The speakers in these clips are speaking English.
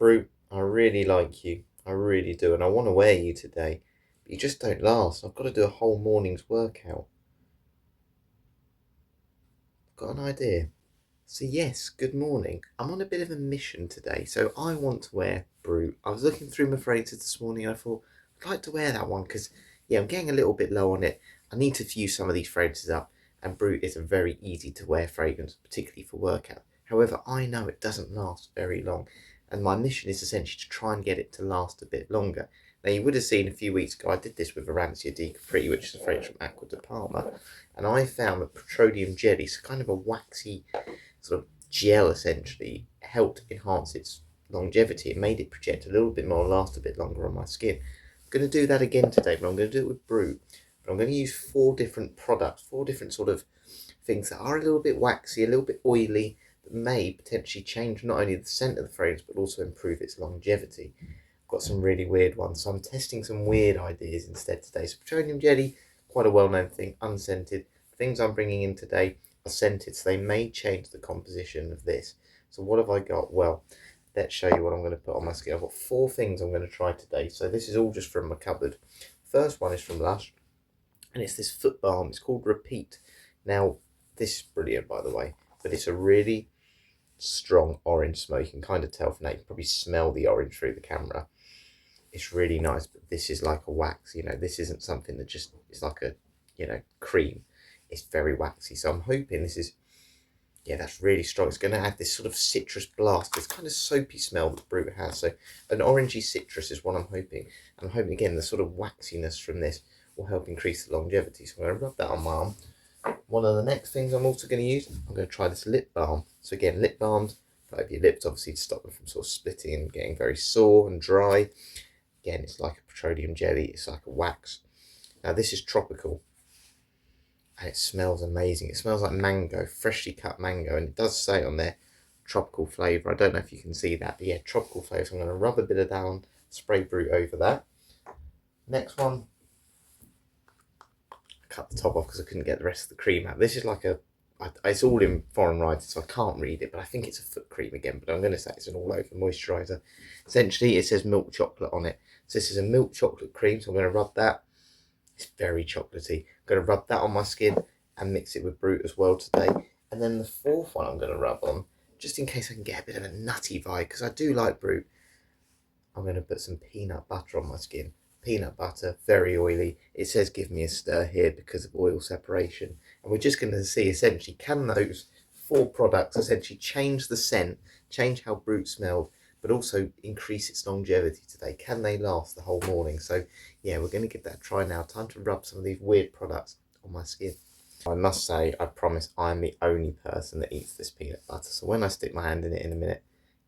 Brute, I really like you. I really do. And I want to wear you today. But you just don't last. I've got to do a whole morning's workout. Got an idea. So yes, good morning. I'm on a bit of a mission today. So I want to wear Brute. I was looking through my fragrances this morning. And I thought, I'd like to wear that one because, yeah, I'm getting a little bit low on it. I need to fuse some of these fragrances up. And Brute is a very easy to wear fragrance, particularly for workout. However, I know it doesn't last very long. And my mission is essentially to try and get it to last a bit longer. Now, you would have seen a few weeks ago, I did this with Arancia Di Capri, which is a fragrance from Acqua di Parma. And I found that petroleum jelly, so kind of a waxy sort of gel essentially, helped enhance its longevity. It made it project a little bit more, last a bit longer on my skin. I'm going to do that again today, but I'm going to do it with Brute. But I'm going to use 4 different products, 4 different sort of things that are a little bit waxy, a little bit oily, that may potentially change not only the scent of the fragrance, but also improve its longevity. I've got some really weird ones, so I'm testing some weird ideas instead today. So petroleum jelly, quite a well-known thing, unscented. The things I'm bringing in today are scented, so they may change the composition of this. So what have I got? Well, let's show you what I'm going to put on my skin. I've got 4 things I'm going to try today. So this is all just from my cupboard. First one is from Lush, and it's this foot balm. It's called Repeat. Now, this is brilliant, by the way, but it's a really strong orange smell. You can kind of tell from that. You can probably smell the orange through the camera. It's really nice, but this is like a wax. This isn't something that just is like a, cream. It's very waxy. So I'm hoping this is, yeah, that's really strong. It's going to add this sort of citrus blast, this kind of soapy smell that Brute has. So an orangey citrus is what I'm hoping. I'm hoping, again, the sort of waxiness from this will help increase the longevity. So I'm going to rub that on my arm. One of the next things I'm also going to use, I'm going to try this lip balm. So again, lip balms, put over your lips, obviously to stop them from sort of splitting and getting very sore and dry. Again, it's like a petroleum jelly. It's like a wax. Now this is tropical. And it smells amazing. It smells like mango, freshly cut mango. And it does say on there, tropical flavour. I don't know if you can see that. But yeah, tropical flavour. So I'm going to rub a bit of that on, spray Brute over that. Next one. I cut the top off because I couldn't get the rest of the cream out. This is like it's all in foreign writing, so I can't read it. But I think it's a foot cream again. But I'm going to say it's an all-over moisturiser. Essentially, it says milk chocolate on it. So this is a milk chocolate cream. So I'm going to rub that. It's very chocolatey. I'm going to rub that on my skin and mix it with Brute as well today. And then the 4th one I'm going to rub on, just in case I can get a bit of a nutty vibe, because I do like Brute. I'm going to put some peanut butter on my skin. Peanut butter, very oily. It says give me a stir here because of oil separation. And we're just going to see essentially, can those 4 products essentially change the scent, change how Brute smelled, but also increase its longevity today? Can they last the whole morning? So yeah, we're going to give that a try now. Time to rub some of these weird products on my skin. I must say, I promise I'm the only person that eats this peanut butter. So when I stick my hand in it in a minute,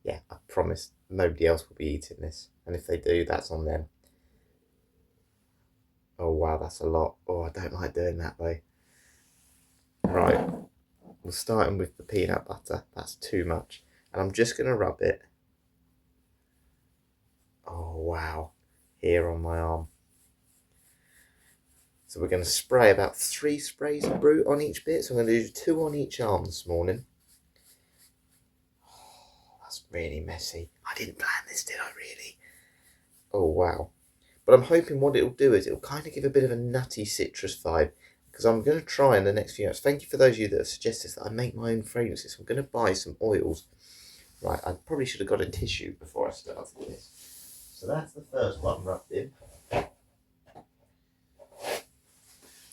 yeah, I promise nobody else will be eating this. And if they do, that's on them. Oh wow, that's a lot. Oh, I don't like doing that though. Right, we're starting with the peanut butter. That's too much. And I'm just going to rub it. Oh wow, here on my arm. So we're going to spray about 3 sprays of Brute on each bit. So I'm going to do 2 on each arm this morning. Oh, that's really messy. I didn't plan this, did I really? Oh wow. But I'm hoping what it'll do is it'll kind of give a bit of a nutty citrus vibe. Because I'm going to try in the next few minutes. Thank you for those of you that have suggested that I make my own fragrances. I'm going to buy some oils. Right, I probably should have got a tissue before I started this. So that's the first one rubbed in. And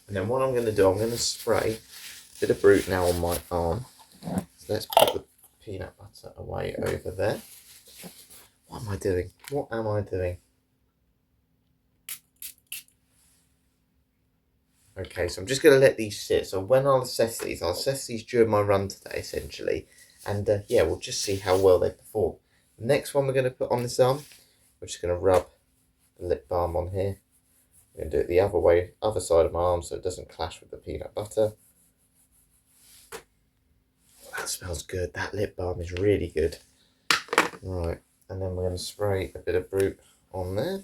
then what I'm going to do, I'm going to spray a bit of Brute now on my arm. So let's put the peanut butter away over there. What am I doing? What am I doing? Okay, so I'm just going to let these sit. So when I'll assess these during my run today, essentially. And yeah, we'll just see how well they perform. The next one we're going to put on this arm, we're just going to rub the lip balm on here. I'm going to do it the other way, other side of my arm, so it doesn't clash with the peanut butter. That smells good. That lip balm is really good. Right, and then we're going to spray a bit of Brute on there.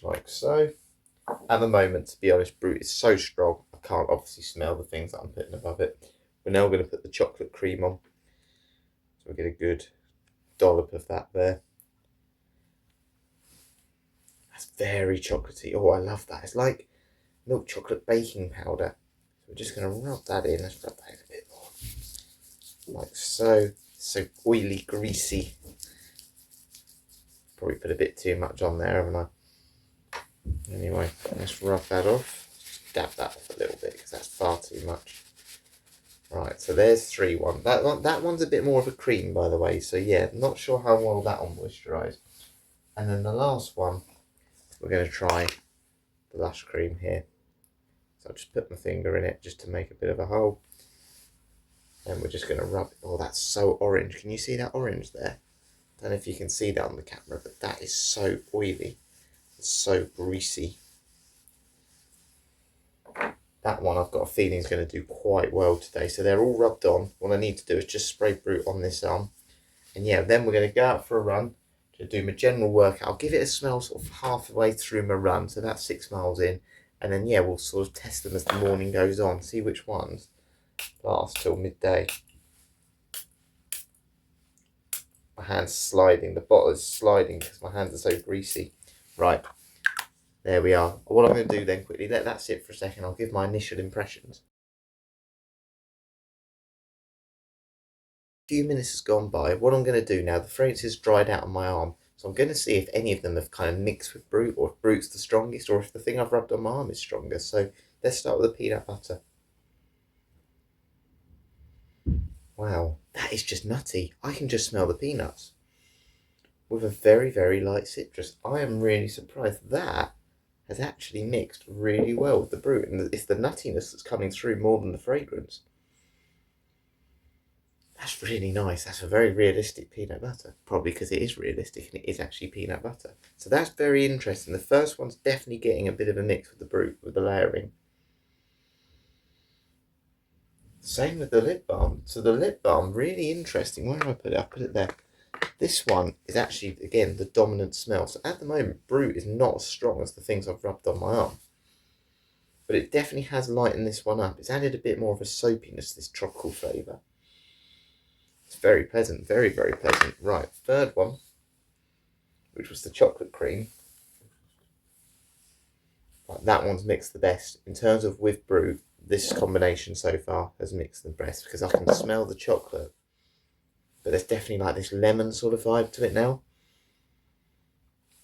Like so. At the moment, to be honest, Brute is so strong, I can't obviously smell the things that I'm putting above it. We're now going to put the chocolate cream on. So we'll get a good dollop of that there. That's very chocolatey. Oh, I love that. It's like milk chocolate baking powder. So we're just going to rub that in. Let's rub that in a bit more. Like so. So oily, greasy. Probably put a bit too much on there, haven't I? Anyway, let's rub that off. Just dab that off a little bit because that's far too much. Right, so there's 3-1. That one's a bit more of a cream, by the way. So yeah, not sure how well that one moisturised. And then the last one, we're going to try the Lush cream here. So I'll just put my finger in it just to make a bit of a hole. And we're just going to rub it. Oh, that's so orange. Can you see that orange there? I don't know if you can see that on the camera, but that is so oily. It's so greasy. That one I've got a feeling is going to do quite well today. So they're all rubbed on. What I need to do is just spray Brute on this arm. And yeah, then we're going to go out for a run to do my general workout. I'll give it a smell sort of halfway through my run. So that's 6 miles in. And then yeah, we'll sort of test them as the morning goes on. See which ones last till midday. My hand's sliding. The bottle is sliding because my hands are so greasy. Right. There we are. What I'm going to do then quickly, let that sit for a second. I'll give my initial impressions. A few minutes has gone by. What I'm going to do now, the fragrance is dried out on my arm. So I'm going to see if any of them have kind of mixed with Brute, or if Brute's the strongest, or if the thing I've rubbed on my arm is stronger. So let's start with the peanut butter. Wow, that is just nutty. I can just smell the peanuts. With a very, very light citrus. I am really surprised. That has actually mixed really well with the Brute, and it's the nuttiness that's coming through more than the fragrance. That's really nice. That's a very realistic peanut butter. Probably because it is realistic and it is actually peanut butter. So that's very interesting. The first one's definitely getting a bit of a mix with the Brute, with the layering. Same with the lip balm. So the lip balm, really interesting. Where do I put it? I put it there. This one is actually, again, the dominant smell. So at the moment, Brute is not as strong as the things I've rubbed on my arm. But it definitely has lightened this one up. It's added a bit more of a soapiness, this tropical flavour. It's very pleasant, very, very pleasant. Right, third one, which was the chocolate cream. Right, that one's mixed the best. In terms of with Brute, this combination so far has mixed the best because I can smell the chocolate. But there's definitely like this lemon sort of vibe to it now.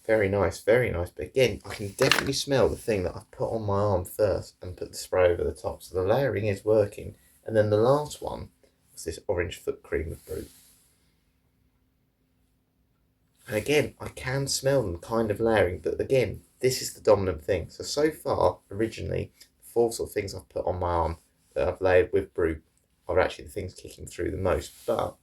Very nice, very nice. But again, I can definitely smell the thing that I've put on my arm first and put the spray over the top. So the layering is working. And then the last one was this orange foot cream with Brute. And again, I can smell them kind of layering, but again, this is the dominant thing. So far, originally, the 4 sort of things I've put on my arm that I've layered with Brute are actually the things kicking through the most. But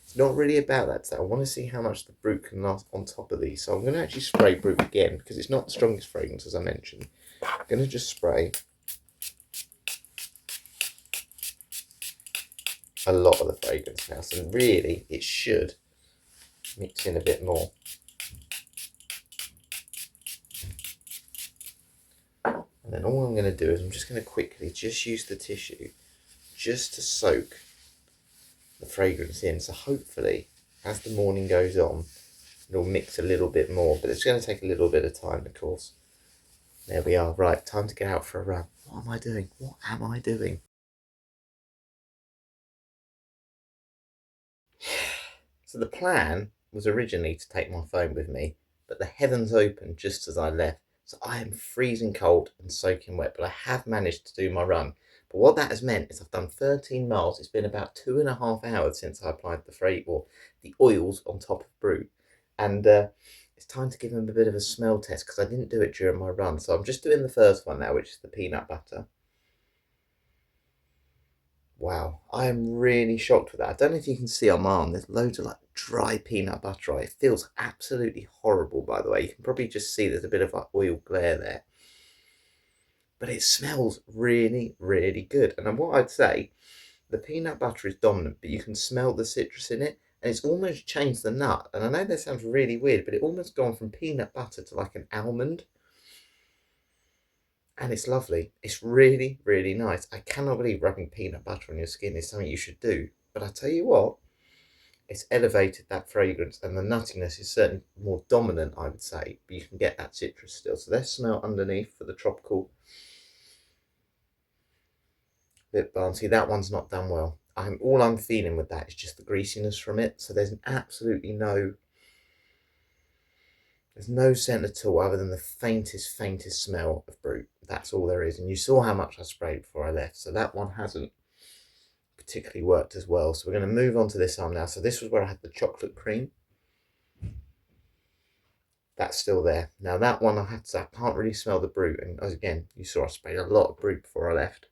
it's not really about that today. I want to see how much the Brute can last on top of these. So I'm going to actually spray Brute again because it's not the strongest fragrance, as I mentioned. I'm going to just spray a lot of the fragrance now. So really, it should mix in a bit more. And then all I'm going to do is I'm just going to quickly just use the tissue just to soak the fragrance in. So hopefully, as the morning goes on, it'll mix a little bit more. But it's going to take a little bit of time, of course. There we are. Right, time to get out for a run. What am I doing? What am I doing? So the plan was originally to take my phone with me, but the heavens opened just as I left. So I am freezing cold and soaking wet, but I have managed to do my run. But what that has meant is I've done 13 miles. It's been about 2.5 hours since I applied the the oils on top of Brute. And it's time to give them a bit of a smell test because I didn't do it during my run. So I'm just doing the first one now, which is the peanut butter. Wow, I am really shocked with that. I don't know if you can see on my arm, there's loads of like dry peanut butter on it. It feels absolutely horrible, by the way. You can probably just see there's a bit of like oil glare there. But it smells really, really good. And what I'd say, the peanut butter is dominant, but you can smell the citrus in it. And it's almost changed the nut. And I know that sounds really weird, but it almost gone from peanut butter to like an almond. And it's lovely. It's really, really nice. I cannot believe rubbing peanut butter on your skin is something you should do. But I tell you what, it's elevated that fragrance, and the nuttiness is certainly more dominant, I would say, but you can get that citrus still. So there's smell underneath for the tropical lip balm. See, that one's not done well. All I'm feeling with that is just the greasiness from it. So there's absolutely there's no scent at all other than the faintest smell of Brute. That's all there is. And you saw how much I sprayed before I left. So that one hasn't particularly worked as well. So we're going to move on to this arm now. So this was where I had the chocolate cream. That's still there. Now that one I can't really smell the Brute. And again, you saw I sprayed a lot of Brute before I left.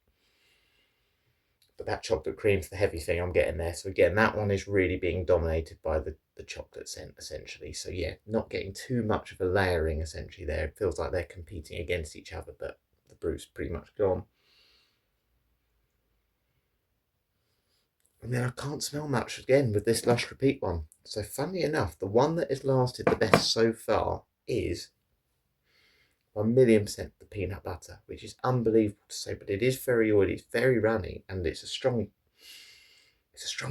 But that chocolate cream's the heavy thing I'm getting there. So again, that one is really being dominated by the chocolate scent, essentially. So yeah, not getting too much of a layering, essentially, there. It feels like they're competing against each other, but the Brute's pretty much gone. And then I can't smell much again with this Lush Repeat one. So funnily enough, the one that has lasted the best so far is 1,000,000% the peanut butter, which is unbelievable to say, but it is very oily, it's very runny, and it's a strong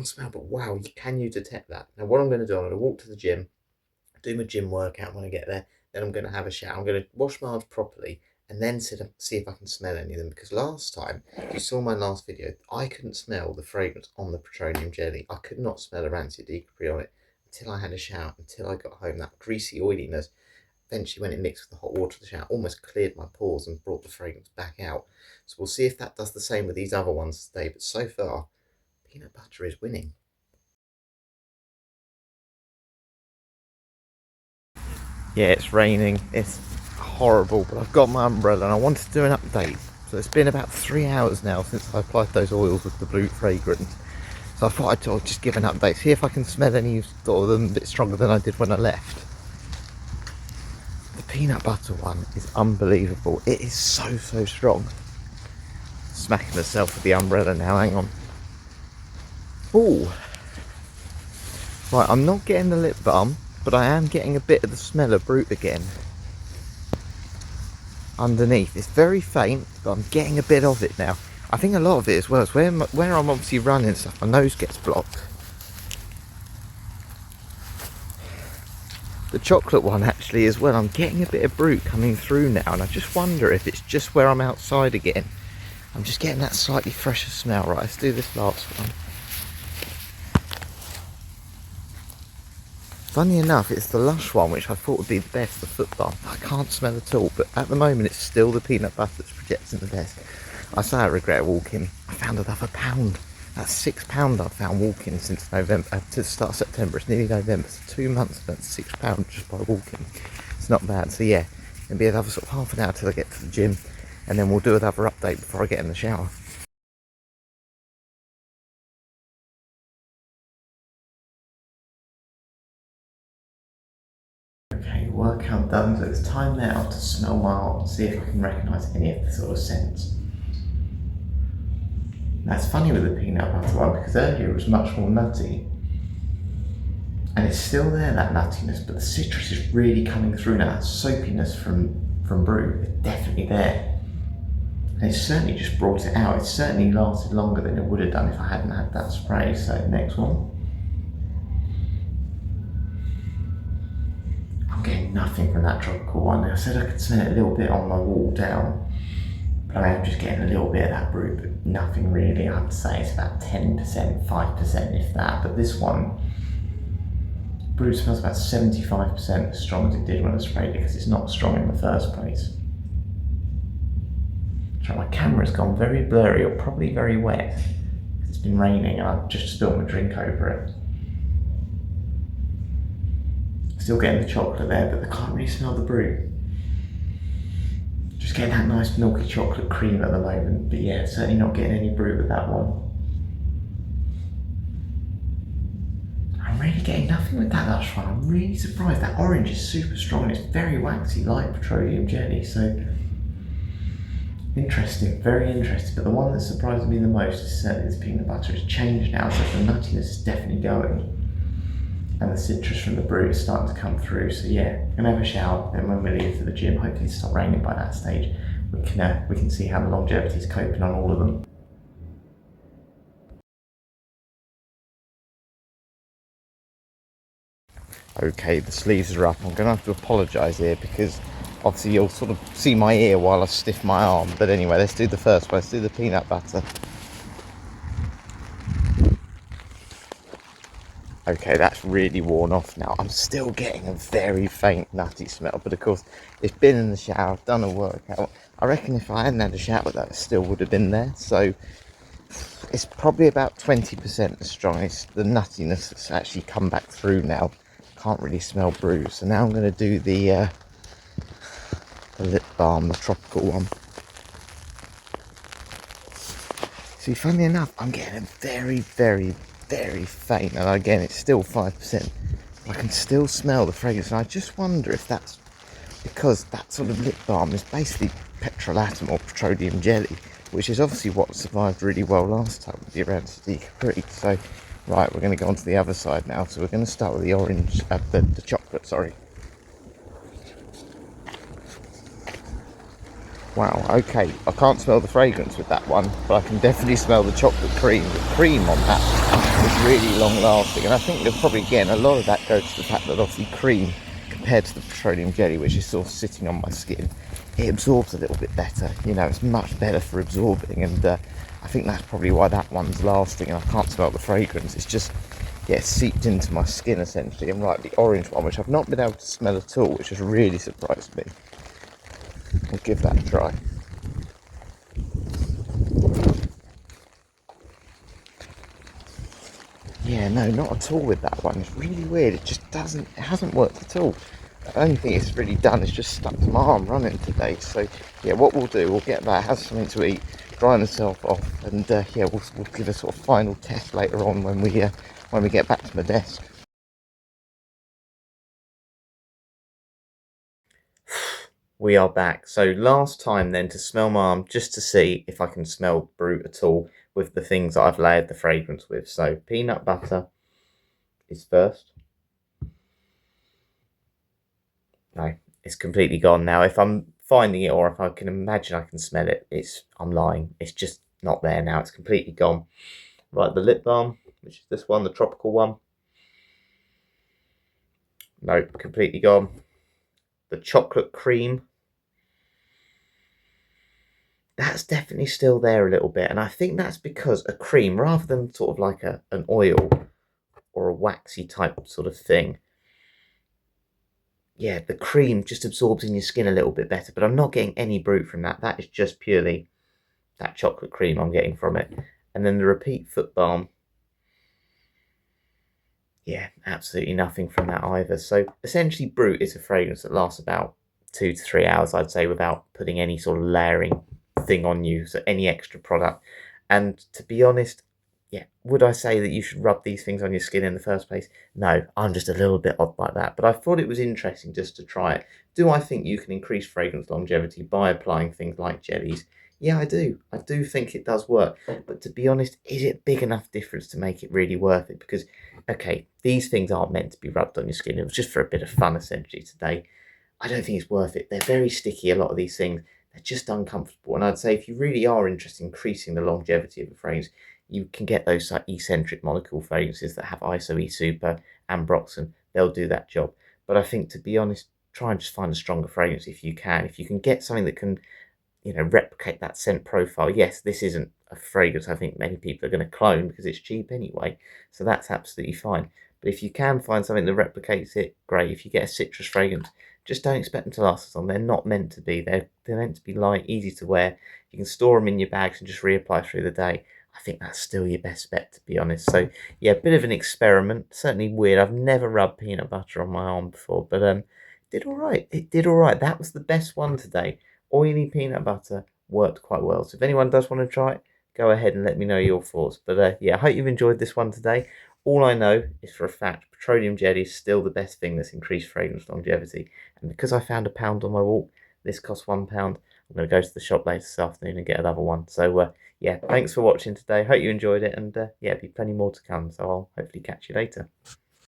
smell. But wow, can you detect that? Now what I'm going to do, I'm going to walk to the gym, do my gym workout when I get there, then I'm going to have a shower, I'm going to wash my arms properly, and then see if I can smell any of them. Because last time, if you saw my last video, I couldn't smell the fragrance on the petroleum jelly. I could not smell a rancid decapre on it until I had a shower, until I got home. That greasy oiliness, eventually when it mixed with the hot water of the shower, almost cleared my pores and brought the fragrance back out. So we'll see if that does the same with these other ones today. But so far, peanut butter is winning. Yeah, it's raining. It's horrible, but I've got my umbrella and I wanted to do an update. So it's been about 3 hours now since I applied those oils with the blue fragrance. So I thought I'd just give an update, see if I can smell any of them a bit stronger than I did when I left. The peanut butter one is unbelievable. It is so strong. Smacking myself with the umbrella now, hang on. Ooh. Right, I'm not getting the lip balm, but I am getting a bit of the smell of Brute again. Underneath, it's very faint, but I'm getting a bit of it now. I think a lot of it as well is where I'm obviously running and stuff, my nose gets blocked. The chocolate one actually as well, I'm getting a bit of Brute coming through now, and I just wonder if it's just where I'm outside again. I'm just getting that slightly fresher smell. Right, let's do this last one. Funny enough, it's the Lush one, which I thought would be the best, the foot balm. I can't smell at all, but at the moment it's still the peanut butter that's projecting the best. I say I regret walking. I found another £1. That's £6 I've found walking since November, to the start of September. It's nearly November, so 2 months, but £6 just by walking. It's not bad. So yeah, it'll be another sort of half an hour till I get to the gym, and then we'll do another update before I get in the shower. Okay, workout done, so it's time now to smell my arm and see if I can recognise any of the sort of scents. That's funny with the peanut butter one, because earlier it was much more nutty. And it's still there, that nuttiness, but the citrus is really coming through now. That soapiness from Brew is definitely there. And it's certainly just brought it out. It's certainly lasted longer than it would have done if I hadn't had that spray. So next one. I'm getting nothing from that tropical one. I said I could smell it a little bit on my walk down, but I am just getting a little bit of that Brew, but nothing really. I would say it's about 10%, 5% if that. But this one, Brew smells about 75% as strong as it did when I sprayed it, because it's not strong in the first place. So my camera's gone very blurry, or probably very wet, because it's been raining and I've just spilled my drink over it. Still getting the chocolate there, but I can't really smell the Brew. Just getting that nice milky chocolate cream at the moment, but yeah, certainly not getting any Brew with that one. I'm really getting nothing with that Lush one. I'm really surprised. That orange is super strong. It's very waxy, like petroleum jelly, so interesting, very interesting. But the one that surprised me the most is certainly this peanut butter. It's changed now, so the nuttiness is definitely going. And the citrus from the Brew is starting to come through. So yeah, gonna have a shower, then when we leave for the gym, hopefully it's not raining by that stage, we can see how the longevity is coping on all of them. Okay, the sleeves are up. I'm going to have to apologise here because obviously you'll sort of see my ear while I stiff my arm. But anyway, let's do the first one. Let's do the peanut butter. Okay, that's really worn off now. I'm still getting a very faint nutty smell, but of course it's been in the shower, I've done a workout. I reckon if I hadn't had a shower, that still would have been there. So it's probably about 20% the strongest. The nuttiness has actually come back through now. Can't really smell brew. So now I'm going to do the lip balm, the tropical one. See, funny enough, I'm getting a very, very, very faint, and again, it's still 5%. I can still smell the fragrance, and I just wonder if that's because that sort of lip balm is basically petrolatum or petroleum jelly, which is obviously what survived really well last time with the Aransas Capri. So, right, we're going to go on to the other side now. So we're going to start with the orange, the chocolate, sorry. Wow, okay, I can't smell the fragrance with that one, but I can definitely smell the chocolate cream. The cream on that is really long lasting, and I think that probably, again, a lot of that goes to the fact that obviously cream, compared to the petroleum jelly, which is sort of sitting on my skin, it absorbs a little bit better. You know, it's much better for absorbing, and I think that's probably why that one's lasting, and I can't smell the fragrance. It's just, yeah, seeped into my skin essentially. And right, the orange one, which I've not been able to smell at all, which has really surprised me. We'll give that a try. Yeah, no, not at all with that one. It's really weird. It just doesn't, it hasn't worked at all. The only thing it's really done is just stuck to my arm running today. So, yeah, what we'll do, we'll get that, have something to eat, dry myself off, and yeah, we'll give a sort of final test later on when we get back to my desk. We are back. So last time then to smell my arm just to see if I can smell brute at all with the things that I've layered the fragrance with. So peanut butter is first. No, it's completely gone now. If I'm finding it or if I can imagine I can smell it, I'm lying. It's just not there now. It's completely gone. Right, the lip balm, which is this one, the tropical one. No, completely gone. The chocolate cream, that's definitely still there a little bit. And I think that's because a cream, rather than sort of like an oil or a waxy type sort of thing, yeah, the cream just absorbs in your skin a little bit better. But I'm not getting any brute from that. That is just purely that chocolate cream I'm getting from it. And then the repeat foot balm, yeah, absolutely nothing from that either. So essentially, brute is a fragrance that lasts about 2 to 3 hours, I'd say, without putting any sort of layering thing on you, so any extra product. And to be honest, yeah, would I say that you should rub these things on your skin in the first place? No, I'm just a little bit odd like that. But I thought it was interesting just to try it. Do I think you can increase fragrance longevity by applying things like jellies? Yeah, I do. I do think it does work. But to be honest, is it a big enough difference to make it really worth it? Because, okay, these things aren't meant to be rubbed on your skin. It was just for a bit of fun, essentially, today. I don't think it's worth it. They're very sticky, a lot of these things. They're just uncomfortable. And I'd say if you really are interested in increasing the longevity of a fragrance, you can get those like eccentric molecule fragrances that have ISO E Super and Broxton. They'll do that job. But I think, to be honest, try and just find a stronger fragrance if you can. If you can get something that can, replicate that scent profile. Yes, this isn't a fragrance I think many people are going to clone because it's cheap anyway. So that's absolutely fine. But if you can find something that replicates it, great. If you get a citrus fragrance, just don't expect them to last as long. They're not meant to be. They're meant to be light, easy to wear. You can store them in your bags and just reapply through the day. I think that's still your best bet, to be honest. So yeah, a bit of an experiment. Certainly weird. I've never rubbed peanut butter on my arm before, but did all right. It did all right. That was the best one today. Oily peanut butter worked quite well. So if anyone does want to try it, go ahead and let me know your thoughts. But yeah, I hope you've enjoyed this one today. All I know is for a fact, petroleum jelly is still the best thing that's increased fragrance longevity. And because I found £1 on my walk, this costs £1. I'm going to go to the shop later this afternoon and get another one. So yeah, thanks for watching today. Hope you enjoyed it. And yeah, there'll be plenty more to come. So I'll hopefully catch you later.